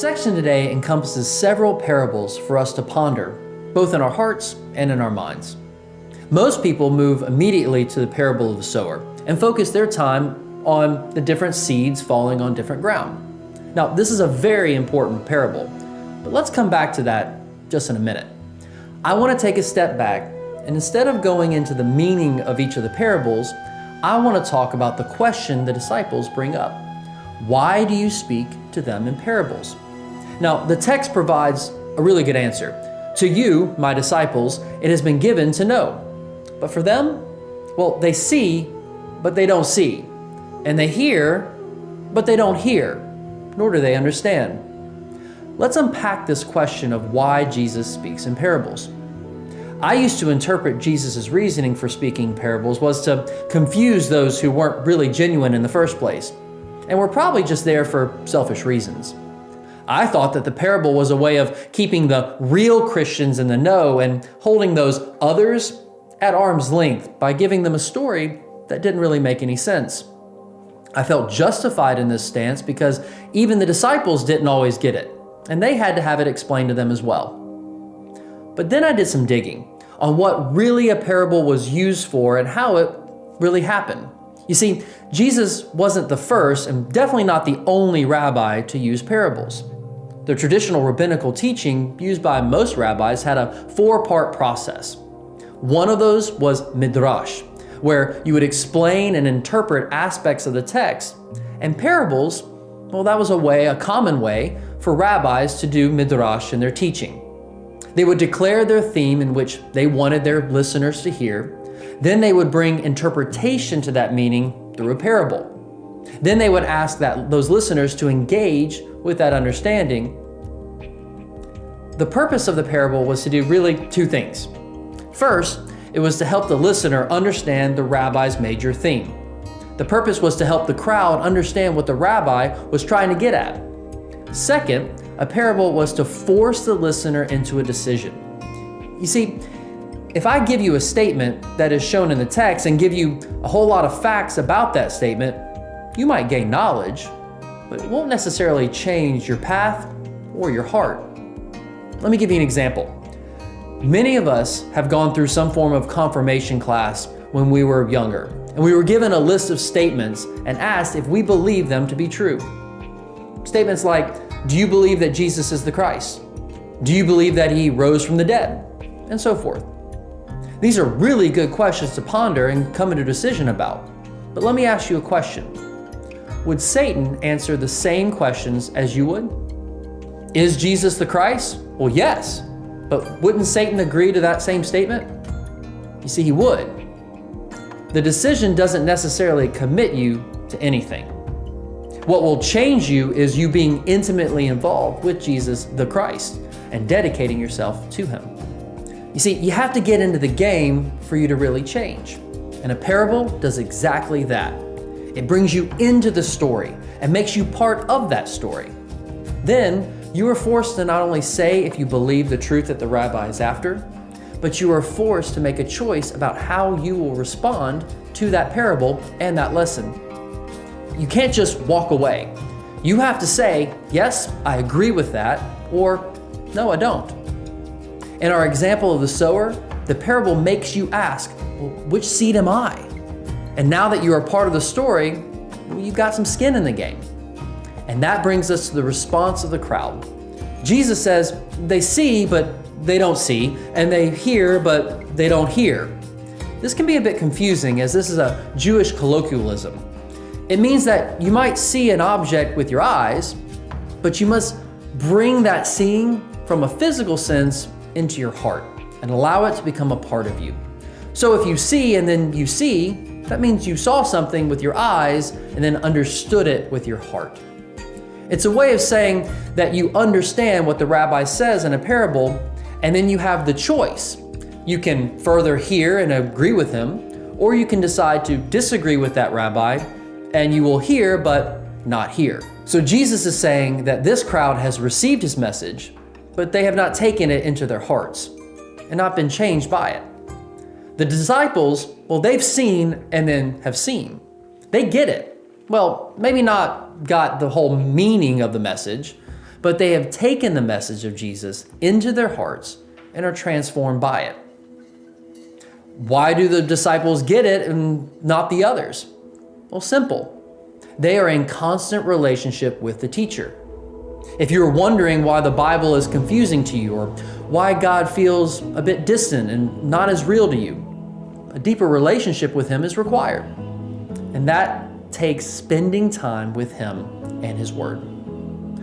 section today encompasses several parables for us to ponder, both in our hearts and in our minds. Most people move immediately to the parable of the sower and focus their time on the different seeds falling on different ground. Now, this is a very important parable, but let's come back to that just in a minute. I want to take a step back, and instead of going into the meaning of each of the parables, I want to talk about the question the disciples bring up. Why do you speak to them in parables? Now, the text provides a really good answer. To you, my disciples, it has been given to know. But for them, well, they see, but they don't see. And they hear, but they don't hear, nor do they understand. Let's unpack this question of why Jesus speaks in parables. I used to interpret Jesus' reasoning for speaking parables was to confuse those who weren't really genuine in the first place, and were probably just there for selfish reasons. I thought that the parable was a way of keeping the real Christians in the know and holding those others at arm's length by giving them a story that didn't really make any sense. I felt justified in this stance because even the disciples didn't always get it, and they had to have it explained to them as well. But then I did some digging on what really a parable was used for and how it really happened. You see, Jesus wasn't the first and definitely not the only rabbi to use parables. The traditional rabbinical teaching used by most rabbis had a four-part process. One of those was midrash, where you would explain and interpret aspects of the text. And parables, well, that was a common way for rabbis to do midrash in their teaching. They would declare their theme in which they wanted their listeners to hear. Then they would bring interpretation to that meaning through a parable. Then they would ask those listeners to engage with that understanding. The purpose of the parable was to do really two things. First, it was to help the listener understand the rabbi's major theme. The purpose was to help the crowd understand what the rabbi was trying to get at. Second, a parable was to force the listener into a decision. You see, if I give you a statement that is shown in the text and give you a whole lot of facts about that statement, you might gain knowledge, but it won't necessarily change your path or your heart. Let me give you an example. Many of us have gone through some form of confirmation class when we were younger, and we were given a list of statements and asked if we believe them to be true. Statements like, do you believe that Jesus is the Christ? Do you believe that he rose from the dead? And so forth. These are really good questions to ponder and come to a decision about. But let me ask you a question. Would Satan answer the same questions as you would? Is Jesus the Christ? Well, yes. But wouldn't Satan agree to that same statement? You see, he would. The decision doesn't necessarily commit you to anything. What will change you is you being intimately involved with Jesus the Christ and dedicating yourself to him. You see, you have to get into the game for you to really change. And a parable does exactly that. It brings you into the story and makes you part of that story. Then you are forced to not only say if you believe the truth that the rabbi is after, but you are forced to make a choice about how you will respond to that parable and that lesson. You can't just walk away. You have to say, yes, I agree with that, or no, I don't. In our example of the sower, the parable makes you ask, well, which seed am I? And now that you are part of the story, well, you've got some skin in the game. And that brings us to the response of the crowd. Jesus says, they see, but they don't see, and they hear, but they don't hear. This can be a bit confusing as this is a Jewish colloquialism. It means that you might see an object with your eyes, but you must bring that seeing from a physical sense into your heart and allow it to become a part of you. So if you see and then you see, that means you saw something with your eyes and then understood it with your heart. It's a way of saying that you understand what the rabbi says in a parable, and then you have the choice. You can further hear and agree with him, or you can decide to disagree with that rabbi, and you will hear but not hear. So Jesus is saying that this crowd has received his message, but they have not taken it into their hearts and not been changed by it. The disciples, well, they've seen and then have seen. They get it. Well, maybe not got the whole meaning of the message, but they have taken the message of Jesus into their hearts and are transformed by it. Why do the disciples get it and not the others? Well, simple. They are in constant relationship with the teacher. If you're wondering why the Bible is confusing to you or why God feels a bit distant and not as real to you, a deeper relationship with Him is required. And that takes spending time with Him and His Word.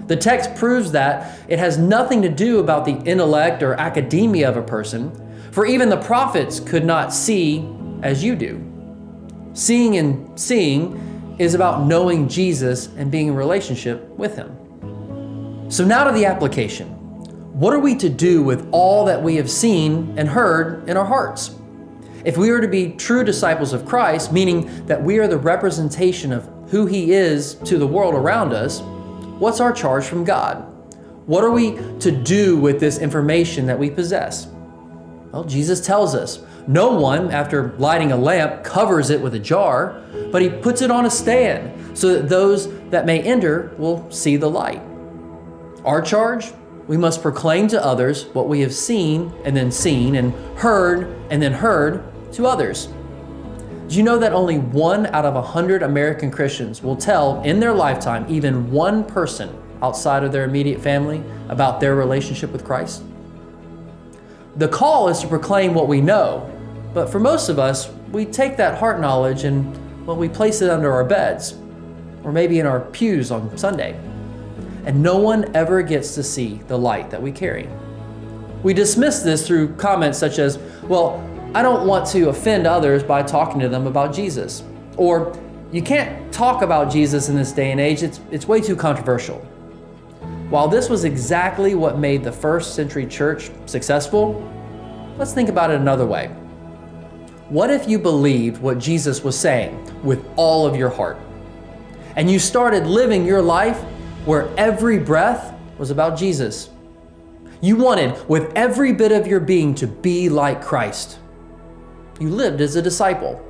The text proves that it has nothing to do about the intellect or academia of a person, for even the prophets could not see as you do. Seeing and seeing is about knowing Jesus and being in relationship with Him. So now to the application. What are we to do with all that we have seen and heard in our hearts? If we are to be true disciples of Christ, meaning that we are the representation of who He is to the world around us, what's our charge from God? What are we to do with this information that we possess? Well, Jesus tells us, no one, after lighting a lamp, covers it with a jar, but he puts it on a stand so that those that may enter will see the light. Our charge? We must proclaim to others what we have seen, and heard to others. Do you know that only 1 out of 100 American Christians will tell in their lifetime even one person outside of their immediate family about their relationship with Christ? The call is to proclaim what we know, but for most of us, we take that heart knowledge and, well, we place it under our beds, or maybe in our pews on Sunday. And no one ever gets to see the light that we carry. We dismiss this through comments such as, well, I don't want to offend others by talking to them about Jesus. Or, you can't talk about Jesus in this day and age, it's way too controversial. While this was exactly what made the first century church successful, let's think about it another way. What if you believed what Jesus was saying with all of your heart, and you started living your life where every breath was about Jesus? You wanted, with every bit of your being, to be like Christ. You lived as a disciple.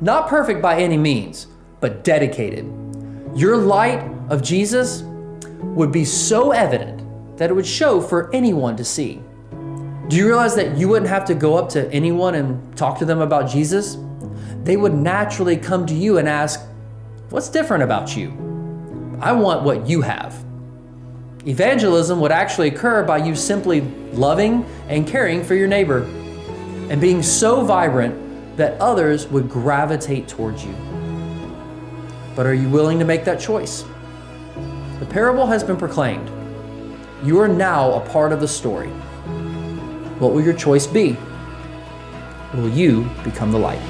Not perfect by any means, but dedicated. Your light of Jesus would be so evident that it would show for anyone to see. Do you realize that you wouldn't have to go up to anyone and talk to them about Jesus? They would naturally come to you and ask, "What's different about you? I want what you have." Evangelism would actually occur by you simply loving and caring for your neighbor and being so vibrant that others would gravitate towards you. But are you willing to make that choice? The parable has been proclaimed. You are now a part of the story. What will your choice be? Will you become the light?